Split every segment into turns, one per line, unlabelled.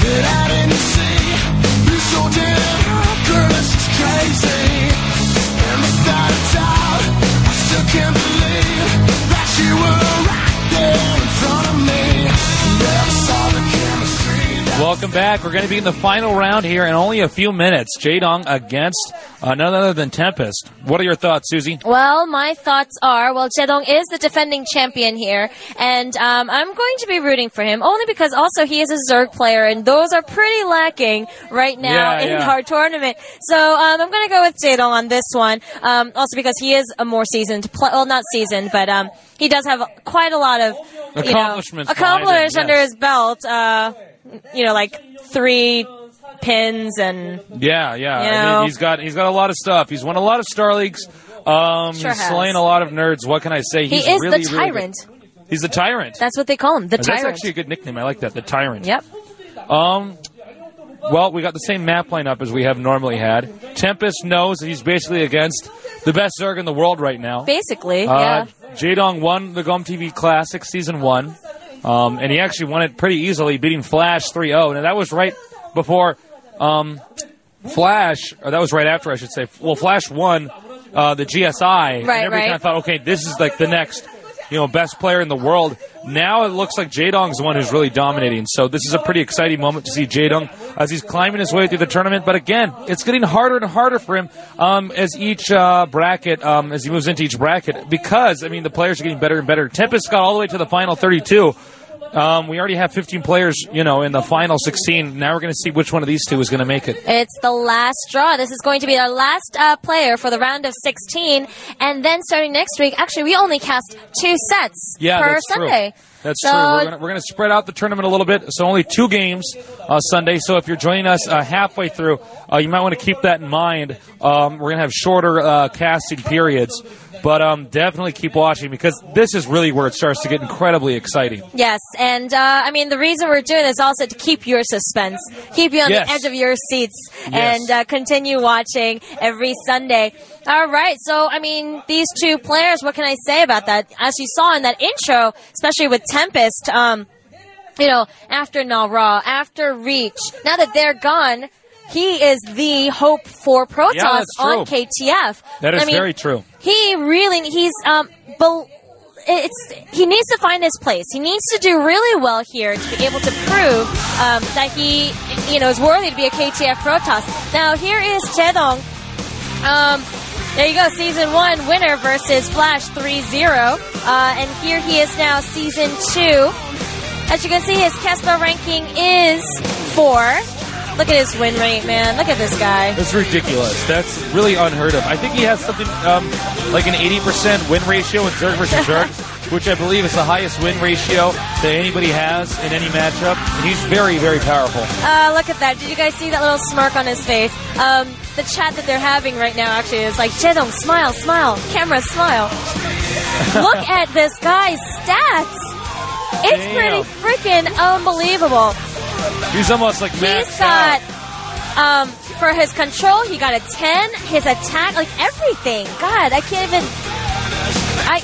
Get out and you see, you're so damn hot, girl, it's just crazy. And without a doubt, I still can't believe that you were right there in front of me. Never saw the chemistry.
Welcome back. We're going to be in the final round here in only a few minutes. Jaedong against none other than Tempest. What are your thoughts, Susie?
Well, my thoughts are, Jaedong is the defending champion here, and I'm going to be rooting for him, only because also he is a Zerg player, and those are pretty lacking right now in our tournament. So I'm going to go with Jaedong on this one, also because he is a more seasoned player. Well, not seasoned, but he does have quite a lot of accomplishments under his belt. Like 3 pins and
I mean, he's got a lot of stuff. He's won a lot of Star Leagues. He's slaying a lot of nerds. What can I say?
He is really, the tyrant.
Really he's the tyrant.
That's what they call him, the tyrant.
That's actually a good nickname. I like that, the tyrant.
Yep.
Well, we got the same map lineup as we have normally had. Tempest knows that he's basically against the best Zerg in the world right now.
Basically, yeah.
Jaedong won the GOM TV Classic Season 1. And he actually won it pretty easily, beating Flash 3-0. And that was right before Flash, or that was right after, I should say. Well, Flash won the GSI.
Right,
and everybody kind of thought, okay, this is like the next, best player in the world. Now it looks like Jaedong's the one who's really dominating. So this is a pretty exciting moment to see Jaedong as he's climbing his way through the tournament. But again, it's getting harder and harder for him as each bracket, as he moves into each bracket. Because, I mean, the players are getting better and better. Tempest got all the way to the final 32. We already have 15 players, in the final 16. Now we're going to see which one of these two is going to make it.
It's the last draw. This is going to be our last player for the round of 16. And then starting next week, actually, we only cast 2 sets per Sunday.
True. That's true. We're going to spread out the tournament a little bit. So only 2 games Sunday. So if you're joining us halfway through, you might want to keep that in mind. We're going to have shorter casting periods. But definitely keep watching, because this is really where it starts to get incredibly exciting.
Yes, and I mean, the reason we're doing this is also to keep your suspense, keep you on the edge of your seats, and continue watching every Sunday. All right, so, I mean, these 2 players, what can I say about that? As you saw in that intro, especially with Tempest, after Nara, after Reach, now that they're gone, he is the hope for Protoss on KTF.
That is very true.
He really, he needs to find his place. He needs to do really well here to be able to prove that he, is worthy to be a KTF Protoss. Now, here is Jaedong. There you go, Season 1 winner versus Flash 3-0. And here he is now, Season 2. As you can see, his Kespa ranking is 4. Look at his win rate, man. Look at this guy.
That's ridiculous. That's really unheard of. I think he has something like an 80% win ratio in Zerg versus Zerg, which I believe is the highest win ratio that anybody has in any matchup. And he's very, very powerful.
Look at that. Did you guys see that little smirk on his face? The chat that they're having right now actually is like, Jaedong, smile, smile. Camera, smile. Look at this guy's stats. It's pretty freaking unbelievable.
He's almost like Matt.
He's got, for his control, he got a 10. His attack, like everything. God, I can't even.
I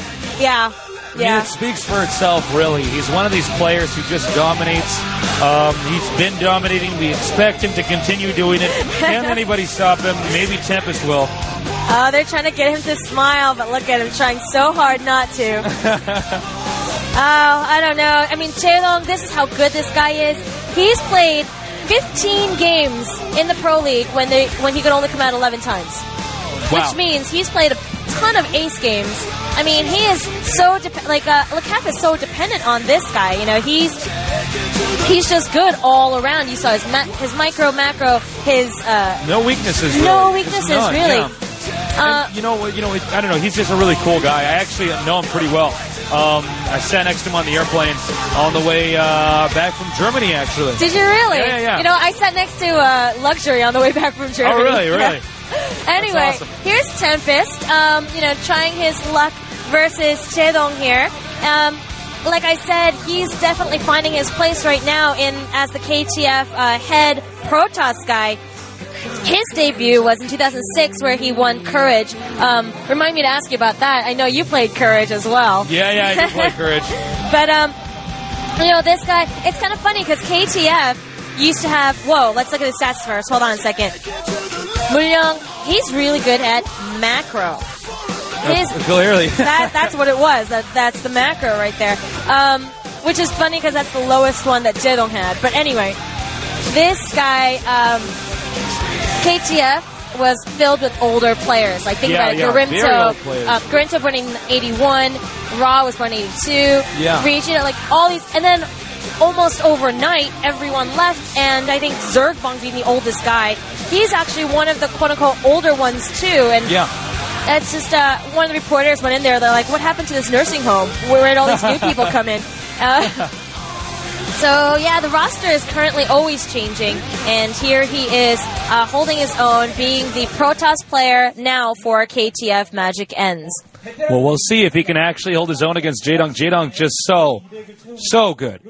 mean, it speaks for itself, really. He's one of these players who just dominates. He's been dominating. We expect him to continue doing it. Can't anybody stop him? Maybe Tempest will.
They're trying to get him to smile, but look at him trying so hard not to. I don't know. I mean, Jaedong, this is how good this guy is. He's played 15 games in the Pro League when he could only come out 11 times.
Wow.
Which means he's played a ton of ace games. I mean, he is so Lacaf is so dependent on this guy. He's just good all around. You saw his micro, macro, his
no weaknesses. Really.
No weaknesses, really.
Yeah. I don't know. He's just a really cool guy. I actually know him pretty well. I sat next to him on the airplane on the way back from Germany, actually.
Did you really?
Yeah.
I sat next to Luxury on the way back from Germany.
Oh, really?
Yeah. Anyway,
awesome.
Here's Tempest, trying his luck versus Jaedong here. Like I said, he's definitely finding his place right now as the KTF head Protoss guy. His debut was in 2006, where he won Courage. Remind me to ask you about that. I know you played Courage as well.
Yeah, I did play Courage.
But, this guy, it's kind of funny because KTF used to have... Whoa, let's look at the stats first. Hold on a second. Mulyoung, he's really good at macro.
Clearly.
That's what it was. That's the macro right there. Which is funny because that's the lowest one that Jaedong had. But anyway, this guy, KTF, was filled with older players. Like, think about it. Garinto born in 81. Ra was born in 82.
Yeah.
Regina, like, all these. And then almost overnight, everyone left. And I think Zergbong being the oldest guy, he's actually one of the quote-unquote older ones, too. And it's just one of the reporters went in there. They're like, what happened to this nursing home? Where did all these new people come in? So, yeah, the roster is currently always changing, and here he is holding his own, being the Protoss player now for KTF Magic Ends.
Well, we'll see if he can actually hold his own against Jaedong. Jaedong just so good.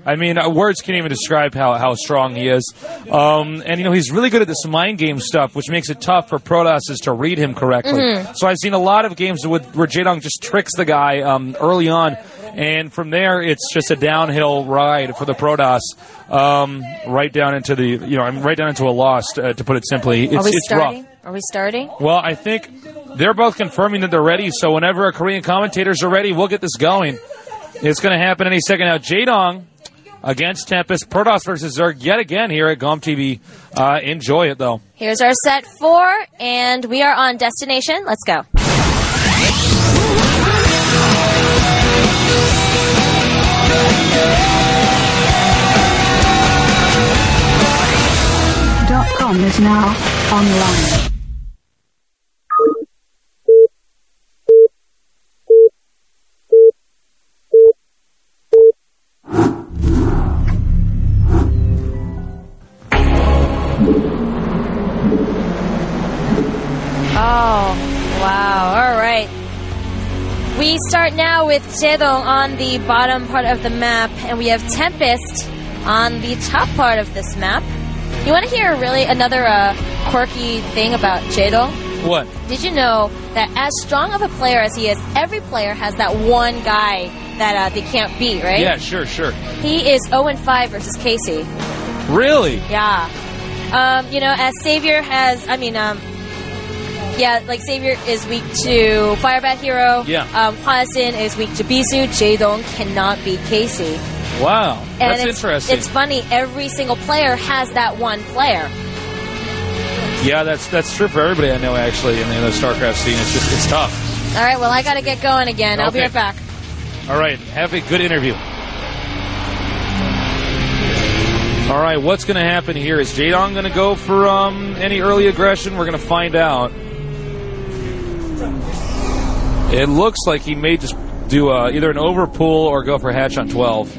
I mean, words can't even describe how strong he is. And, you know, he's really good at this mind game stuff, which makes it tough for Protosses to read him correctly. So I've seen a lot of games where Jaedong just tricks the guy early on, and from there it's just a downhill ride for the Protoss, right down into a loss, to put it simply. It's rough.
Are we starting?
Well, I think they're both confirming that they're ready, so whenever our Korean commentators are ready, we'll get this going. It's going to happen any second now. Jaedong against Tempest, Protoss versus Zerg yet again here at GOM TV. Enjoy it, though.
Here's our set 4, and we are on destination. Let's go.
.com is now online.
Oh, wow. All right. We start now with Jaedong on the bottom part of the map, and we have Tempest on the top part of this map. You want to hear really another quirky thing about Jaedong?
What?
Did you know that as strong of a player as he is, every player has that one guy that they can't beat, right?
Yeah, sure.
He is 0-5 versus Casey.
Really?
Yeah. You know, as Savior has, Savior is weak to Firebat Hero.
Yeah.
Hwasin is weak to Bisu. Jaedong cannot beat Casey.
Wow.
And
That's interesting.
It's funny. Every single player has that one player.
Yeah, that's true for everybody I know, actually, in the StarCraft scene. It's tough.
All right, well, I got to get going again. I'll be right back.
All right, have a good interview. All right, what's going to happen here? Is Jaedong going to go for any early aggression? We're going to find out. It looks like he may just do either an overpull or go for hatch on 12.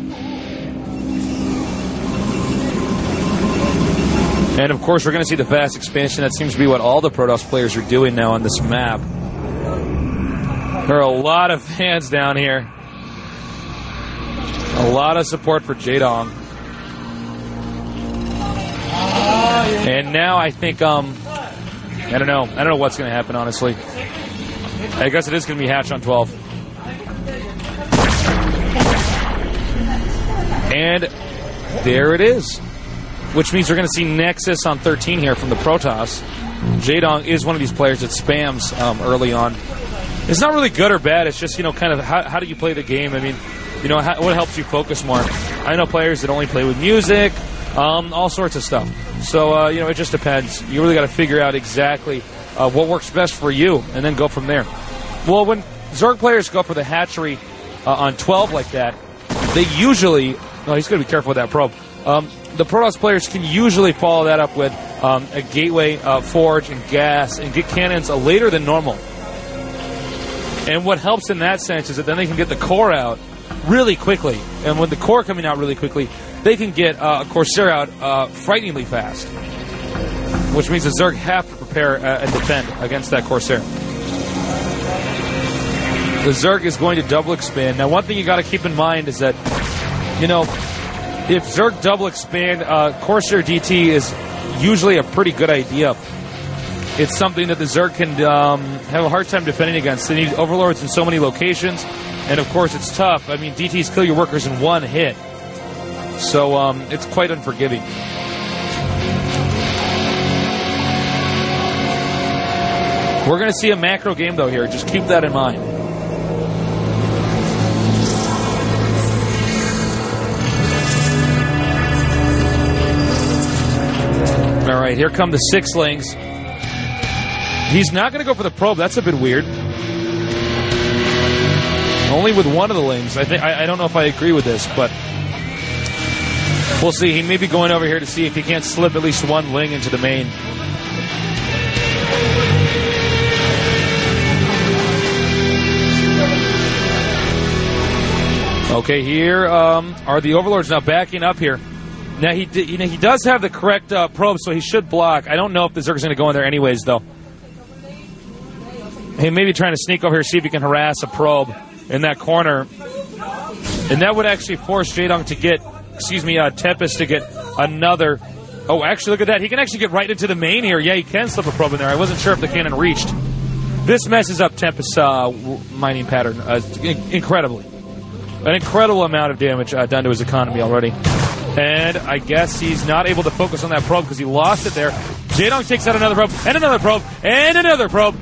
And, of course, we're going to see the fast expansion. That seems to be what all the Protoss players are doing now on this map. There are a lot of fans down here. A lot of support for Jaedong. And now I think, I don't know what's going to happen, honestly. I guess it is going to be hatch on 12. And there it is. Which means we're going to see Nexus on 13 here from the Protoss. Jaedong is one of these players that spams early on. It's not really good or bad. It's just, kind of how do you play the game? I mean, what helps you focus more? I know players that only play with music, all sorts of stuff. So, it just depends. You really got to figure out exactly what works best for you and then go from there. Well, when Zerg players go for the hatchery on 12 like that, they usually... Oh, he's going to be careful with that probe. The Protoss players can usually follow that up with a gateway, forge, and gas, and get cannons later than normal. And what helps in that sense is that then they can get the core out really quickly. And with the core coming out really quickly, they can get a Corsair out frighteningly fast. Which means the Zerg have to prepare and defend against that Corsair. The Zerg is going to double expand. Now, one thing you got to keep in mind is that, if Zerg double expand, Corsair DT is usually a pretty good idea. It's something that the Zerg can have a hard time defending against. They need overlords in so many locations, and of course it's tough. I mean, DTs kill your workers in one hit. So it's quite unforgiving. We're going to see a macro game, though, here. Just keep that in mind. All right, here come the sixlings. He's not going to go for the probe. That's a bit weird. Only with one of the lings. I don't know if I agree with this, but we'll see. He may be going over here to see if he can't slip at least one ling into the main. Okay, here are the Overlords now backing up here. Now he does have the correct probe, so he should block. I don't know if the Zerg's going to go in there anyways, though. He may be trying to sneak over here, see if he can harass a probe in that corner, and that would actually force Jaedong to get, Tempest to get another. Oh, actually, look at that. He can actually get right into the main here. Yeah, he can slip a probe in there. I wasn't sure if the cannon reached. This messes up Tempest's mining pattern incredibly. An incredible amount of damage done to his economy already. And I guess he's not able to focus on that probe because he lost it there. Jaedong takes out another probe, and another probe, and another probe.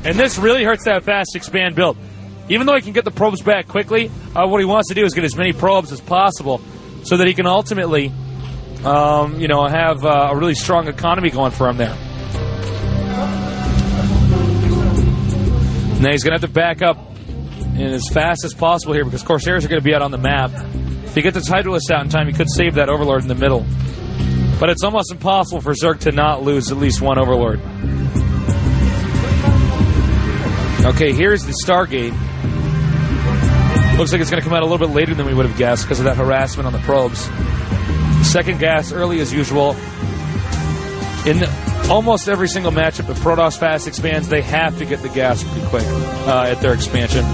And this really hurts that fast expand build. Even though he can get the probes back quickly, what he wants to do is get as many probes as possible so that he can ultimately, have a really strong economy going for him there. Now he's going to have to back up in as fast as possible here because Corsairs are going to be out on the map. If he gets his Hydralisk out in time, he could save that Overlord in the middle. But it's almost impossible for Zerg to not lose at least one Overlord. Okay, here's the Stargate. Looks like it's going to come out a little bit later than we would have guessed because of that harassment on the probes. Second gas early as usual. In almost every single matchup, if Protoss fast expands, they have to get the gas pretty quick at their expansion.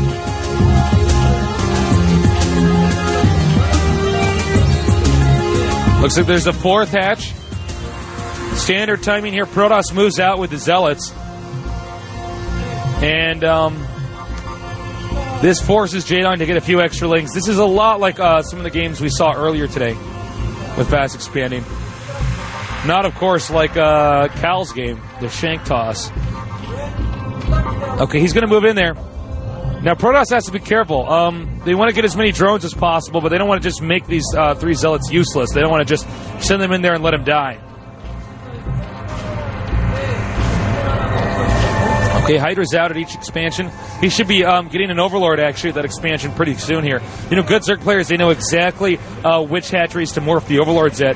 Looks like there's a fourth hatch. Standard timing here. Protoss moves out with the Zealots. And this forces Jaedong to get a few extra lings. This is a lot like some of the games we saw earlier today with fast expanding. Not, of course, like Cal's game, the shank toss. Okay, he's going to move in there. Now, Protoss has to be careful. They want to get as many drones as possible, but they don't want to just make these three Zealots useless. They don't want to just send them in there and let them die. Okay, Hydra's out at each expansion. He should be getting an Overlord, actually, at that expansion pretty soon here. You know, good Zerg players, they know exactly which hatcheries to morph the Overlords at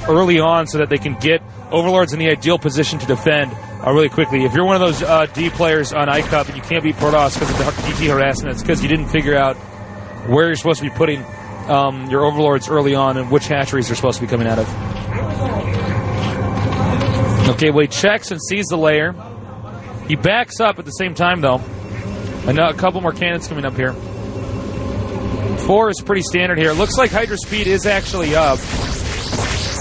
early on so that they can get Overlords in the ideal position to defend really quickly. If you're one of those D players on ICUP and you can't beat Protoss because of the DT harassment, it's because you didn't figure out where you're supposed to be putting your Overlords early on and which hatcheries they're supposed to be coming out of. Okay, well, he checks and sees the layer. He backs up at the same time, though. And a couple more cannons coming up here. 4 is pretty standard here. Looks like Hydra speed is actually up.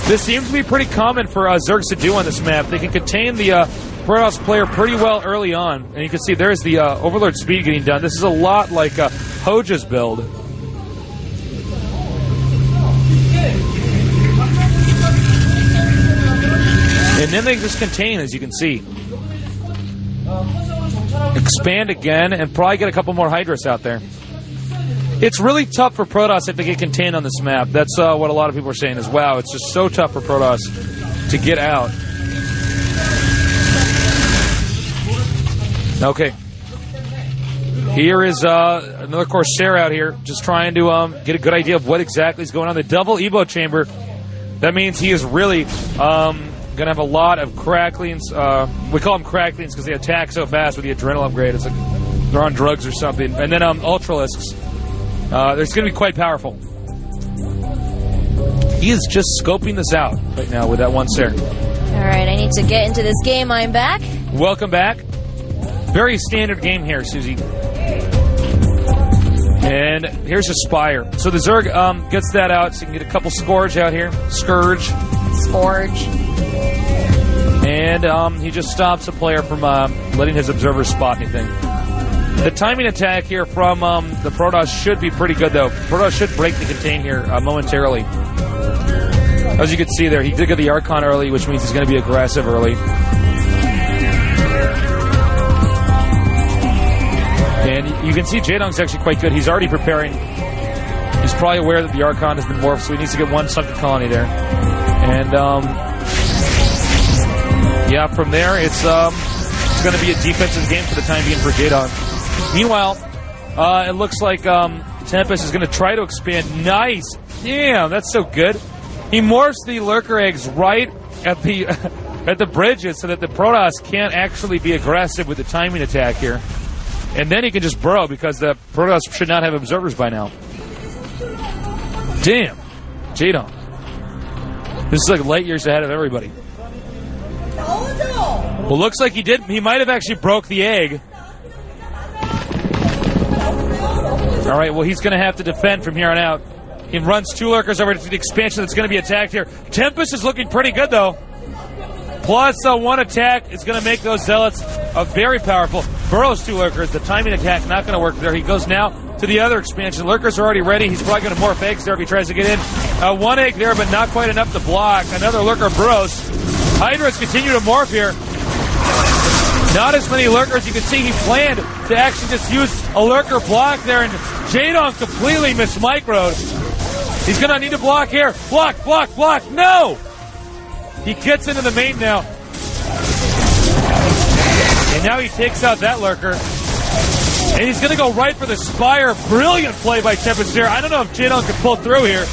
This seems to be pretty common for Zergs to do on this map. They can contain the Protoss player pretty well early on. And you can see there's the Overlord speed getting done. This is a lot like Hoja's build. And then they just contain, as you can see. Expand again and probably get a couple more Hydras out there. It's really tough for Protoss if they get contained on this map. That's what a lot of people are saying is, wow, it's just so tough for Protoss to get out. Okay. Here is another Corsair out here, just trying to get a good idea of what exactly is going on. The double Evo chamber, that means he is really going to have a lot of cracklings. We call them cracklings because they attack so fast with the adrenal upgrade. It's like they're on drugs or something. And then Ultralisks. They're going to be quite powerful. He is just scoping this out right now with that one Ser.
All right, I need to get into this game. I'm back.
Welcome back. Very standard game here, Susie. And here's a Spire. So the Zerg gets that out, so you can get a couple Scourge out here. Scourge. And he just stops a player from letting his observers spot anything. The timing attack here from the Protoss should be pretty good, though. Protoss should break the contain here momentarily. As you can see there, he did get the Archon early, which means he's going to be aggressive early. And you can see Jaedong's actually quite good. He's already preparing. He's probably aware that the Archon has been morphed, so he needs to get one sunken colony there. And, yeah, from there, it's going to be a defensive game for the time being for Jaedong. Meanwhile, it looks like Tempest is going to try to expand. Nice. Damn, that's so good. He morphs the lurker eggs right at the at the bridges so that the Protoss can't actually be aggressive with the timing attack here. And then he can just burrow because the Protoss should not have observers by now. Damn. Jaedong. This is like light years ahead of everybody. Well, looks like he might have actually broke the egg. All right, well, he's going to have to defend from here on out. He runs 2 lurkers over to the expansion that's going to be attacked here. Tempest is looking pretty good, though. Plus 1 attack is going to make those zealots very powerful. Burrows 2 lurkers. The timing attack not going to work there. He goes now to the other expansion. Lurkers are already ready. He's probably going to morph eggs there if he tries to get in. 1 egg there, but not quite enough to block. Another lurker burrows. Hydras continue to morph here. Not as many lurkers. You can see he planned to actually just use a lurker block there, and Jaedong completely mismicroed. He's going to need to block here. Block, block, block. No! He gets into the main now. And now he takes out that lurker. And he's going to go right for the Spire. Brilliant play by Tempest here. I don't know if Jaedong can pull through here.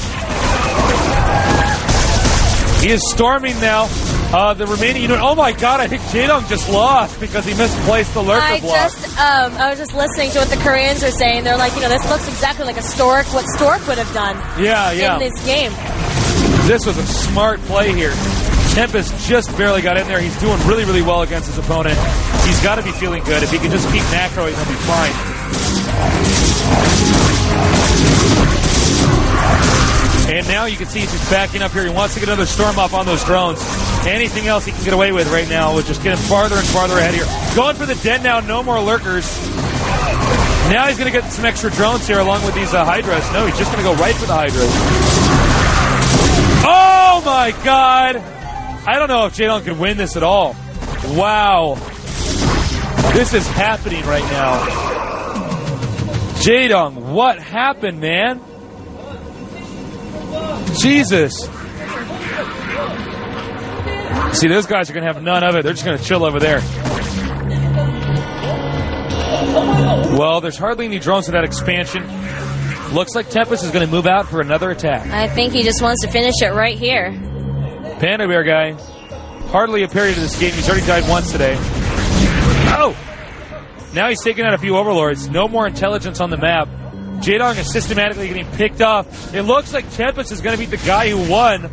He is storming now. The remaining unit. Oh my god, I think Jaedong just lost because he misplaced the lurker block.
I was just listening to what the Koreans are saying. They're like, this looks exactly like what Stork would have done in this game.
This was a smart play here. Tempest just barely got in there. He's doing really, really well against his opponent. He's got to be feeling good. If he can just keep macroing, he'll be fine. And now you can see he's just backing up here. He wants to get another storm off on those drones. Anything else he can get away with right now will just get him farther and farther ahead here. Going for the den now, no more lurkers. Now he's going to get some extra drones here along with these Hydras. No, he's just going to go right for the Hydras. Oh my god! I don't know if Jaedong can win this at all. Wow. This is happening right now. Jaedong, what happened, man? Jesus. See, those guys are going to have none of it. They're just going to chill over there. Well, there's hardly any drones in that expansion. Looks like Tempest is going to move out for another attack.
I think he just wants to finish it right here.
Panda Bear guy. Hardly a period of this game. He's already died once today. Oh! Now he's taking out a few overlords. No more intelligence on the map. Jaedong is systematically getting picked off. It looks like Tempest is going to beat the guy who won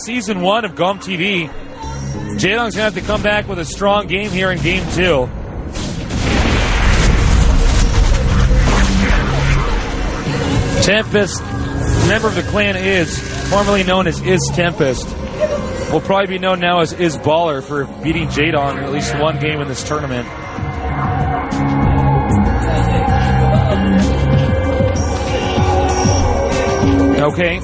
Season 1 of GOM TV. Jaedong's going to have to come back with a strong game here in Game 2. Tempest, member of the clan Is, formerly known as Is Tempest, will probably be known now as Is Baller for beating Jaedong in at least one game in this tournament. Okay.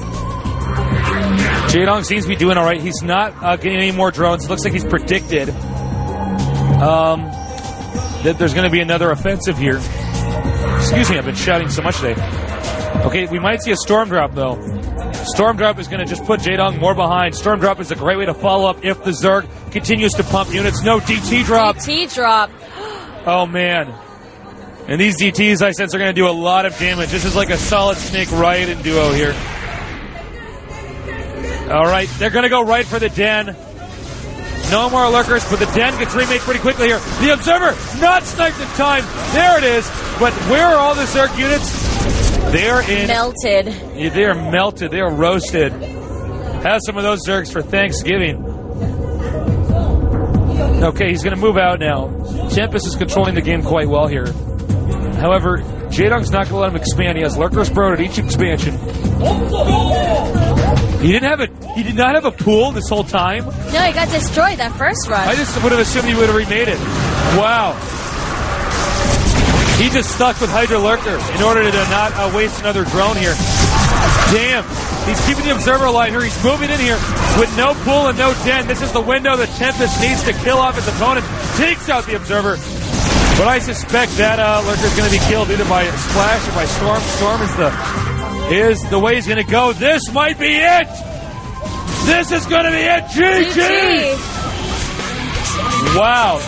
Jaedong seems to be doing all right. He's not getting any more drones. It looks like he's predicted that there's going to be another offensive here. Excuse me, I've been shouting so much today. Okay, we might see a Storm Drop, though. Storm Drop is going to just put Jaedong more behind. Storm Drop is a great way to follow up if the Zerg continues to pump units. No DT drop.
DT drop.
Oh, man. And these DTs, I sense, are going to do a lot of damage. This is like a solid Snake Riot and duo here. All right, they're going to go right for the den. No more lurkers, but the den gets remade pretty quickly here. The Observer, not sniped in time. There it is. But where are all the Zerg units? They're
melted.
Yeah, they are melted. They are roasted. Have some of those Zergs for Thanksgiving. Okay, he's going to move out now. Tempest is controlling the game quite well here. However, Jaedong's not going to let him expand. He has lurkers burrowed at each expansion. He did not have a pool this whole time.
No, he got destroyed that first run.
I just would have assumed he would have remade it. Wow. He just stuck with Hydra Lurker in order to not waste another drone here. Damn. He's keeping the Observer alive here. He's moving in here with no pool and no den. This is the window that Tempest needs to kill off his opponent. Takes out the Observer. But I suspect that Lurker is going to be killed either by Splash or by Storm. Storm is the way he's going to go. This might be it. This is going to be it. GG. Wow.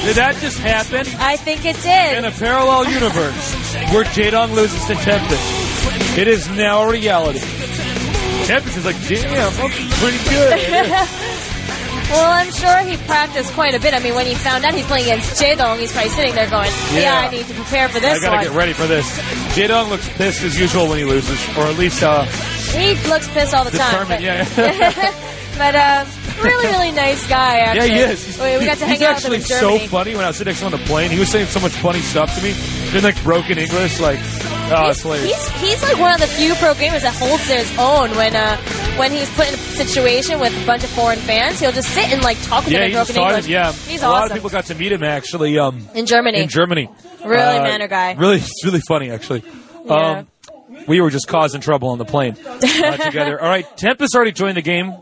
Did that just happen?
I think it did.
In a parallel universe where Jaedong loses to Tempest. It is now a reality. Tempest is like, damn, I'm pretty good.
Well, I'm sure he practiced quite a bit. I mean, when he found out he's playing against Jaedong, he's probably sitting there going, yeah, I need to prepare for this
I gotta get ready for this. Jaedong looks pissed as usual when he loses, or at least
he looks pissed all the time.
But,
but really, really nice guy, actually.
Yeah, he is.
We got to hang out with him in Germany.
He's actually so funny when I was sitting next to him on the plane. He was saying so much funny stuff to me in like broken English, like, it's hilarious.
He's like one of the few pro gamers that holds his own when he's put in a situation with a bunch of foreign fans. He'll just sit and like talk with them in broken English. He's awesome.
A lot of people got to meet him actually
in Germany. Really manner guy.
It's really funny actually.
Yeah.
We were just causing trouble on the plane together. All right, Tempest already joined the game.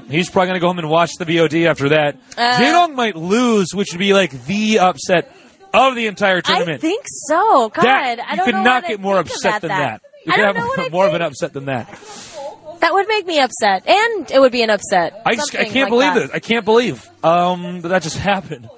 He's probably going to go home and watch the VOD after that. Jaedong might lose, which would be like the upset of the entire tournament.
I think so. God, I don't know.
You could not get more upset than that. You could have more of an upset than that.
That would make me upset, and it would be an upset.
I can't believe this. I can't believe that just happened.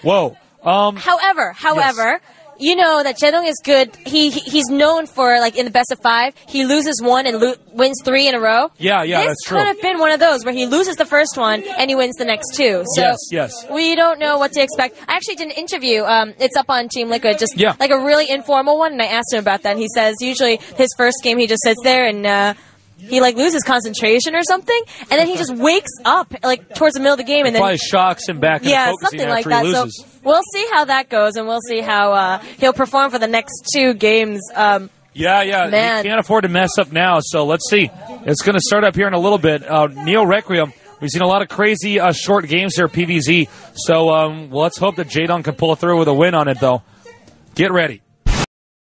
Whoa.
However, you know that Jaedong is good. He's known for, like, in the best of 5, he loses one and wins 3 in a row.
Yeah, that's true.
This could have been one of those where he loses the first one and he wins the next 2. So
yes.
We don't know what to expect. I actually did an interview. It's up on Team Liquid, just like a really informal one, and I asked him about that. And he says usually his first game he just sits there and he like loses concentration or something, and then he just wakes up like towards the middle of the game, and then
probably shocks him back.
Something like that. So we'll see how that goes, and we'll see how he'll perform for the next 2 games. Man.
He can't afford to mess up now. So let's see. It's going to start up here in a little bit. Neo Requiem. We've seen a lot of crazy short games here, PVZ. So let's hope that Jaedong can pull through with a win on it, though. Get ready.